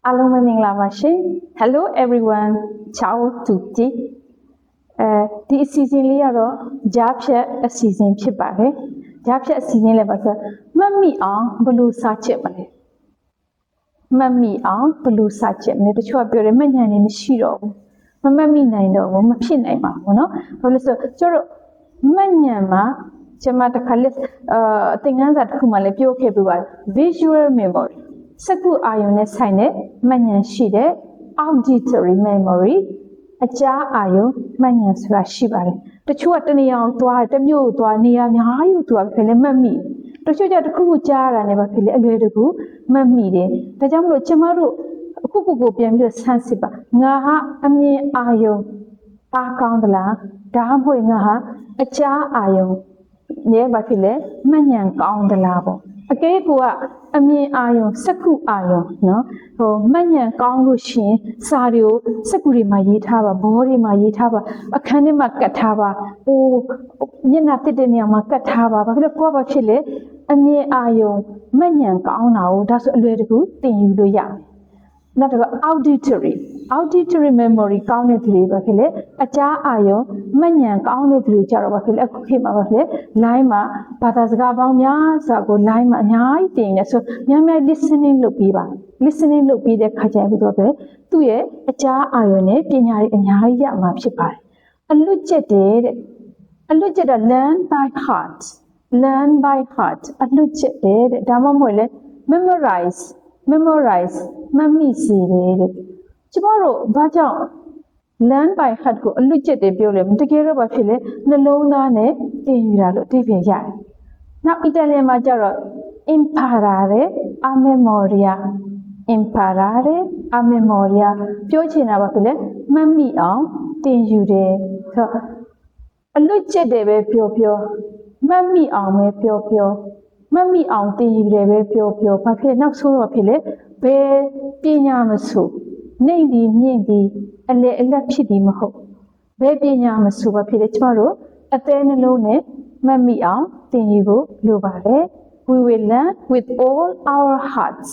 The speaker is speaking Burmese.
အားလုံးပဲမင်္ဂလာပါရှင် Hello everyone Ciao tutti ဒီအစီအစဉ်လေးကတော့ကြားဖြတ်အစီအစဉ်ဖြစ်ပါတယ်ကြားဖြတ်အစီအစဉ်လည်းပါဆိုမှတ်မိအောင်ဘယ်လိုစာချက်မလဲမှတ်မိအောင်ဘယ်လိုစာချက်မလဲတချို့ကပြောတယ်မှတ်ဉာဏ်နေမရှိတော့ဘူးမမှတ်မိနိုင်တော့ဘူးမဖြစ်နိုင်ပါဘူးเนาะဘာလို့လဲဆိုကျတော့မှတ်ဉာဏ်မှာကျွန်မတစ်ခါလေးသင်ခန်းစာတစ်ခုမှလည်းပြောခဲ့ပြပါတယ် visual memory စက္ကူအာရုံနဲ့ဆိုင်တဲ့မှတ်ဉာဏ်ရှိတဲ့ auditory memory အကြားအာရုံမှတ်ဉာဏ်ဆိုတာရှိပါတယ်တချို့ကတနေရာသွားတမျိုးသွားနေရာအများကြီးသွားဖြစ်လဲမှတ်မိတချို့ကျတစ်ခုခုကြားရတာနဲ့ပဲဖြစ်လဲအလွယ်တကူမှတ်မိတယ်ဒါကြောင့်မလို့ကျမတို့အခုကိုပြန်ပြီးတော့ဆန်းစစ်ပါငါဟာအမြင်အာရုံအားကောင်းသလားဒါမှမဟုတ်ငါဟာအကြားအာရုံနဲ့ဘာဖြစ်လဲမှတ်ဉာဏ်ကောင်းသလားပေါ့အကဲကအမြင်အာရုံစက္ကူအာရုံเนาะမှတ်ဉာဏ်ကောင်းလို့ရှိရင်စာတွေကိုစက္ကူတွေမှာရေးထားပါဘောတွေမှာရေးထားပါအခန်းထဲမှာကတ်ထားပါညနာတစ်တဲ့နေရာမှာကတ်ထားပါဘာဖြစ်လဲကိုကဘာဖြစ်လဲအမြင်အာရုံမှတ်ဉာဏ်ကောင်းတာကိုဒါဆိုအလွယ်တကူသင်ယူလို့ရတယ်နောက်တစ်ခါ auditory memory ကောင်းတဲ့သူတွေပဲဖြစ်လေအကြားအာရုံမှတ်ဉာဏ်ကောင်းတဲ့သူတွေကြတော့ပဲဖြစ်လေအခုခေတ်မှာပဲဖြစ်လေ line မှာဘာသာစကားပေါင်းများစွာကို line မှာအများကြီးတင်နေဆိုများများ listening လုပ်ပြီးပါ listening လုပ်ပြီးတဲ့ခါကျရင်တော့ပဲသူ့ရဲ့အကြားအာရုံနဲ့ပညာတွေအများကြီးရမှာဖြစ်ပါတယ်အလွတ်ကျက်တဲ့အလွတ်ကျက်တာ learn by heart အလွတ်ကျက်တဲ့ဒါမှမဟုတ်လေ memorize မှတ်မိစေတယ်တဲ့ကျမတို့ဘာကြောင့် learn by heart ကိုအလွတ်ကျက်တယ်ပြောလဲတကယ်တော့ဘာဖြစ်လဲနှလုံးသားနဲ့သင်ယူတာလို့အဓိပ္ပာယ်ရတယ်နောက်အီတလီမှာကျတော့ imparare a memoria ပြောချင်တာဘာဖြစ်လဲမှတ်မိအောင်သင်ယူတယ်ဆိုတော့အလွတ်ကျက်တယ်ပဲပြောမှတ်မိအောင်ပဲပြောမှတ်မိအောင်သင်ယူတယ်ပဲပြောဘာဖြစ်လဲနောက်ဆုံးတော့ဖြစ်လဲဘယ်ပညာမဆိုနေသည်မြင့်သည်အလေအလတ်ဖြစ်သည်မဟုတ်ဘယ်ပညာမဆိုဘာဖြစ်လဲကျမတို့အသေးနှလုံးနဲ့မှတ်မိအောင်သင်ယူဖို့လိုပါတယ် We will learn with all our hearts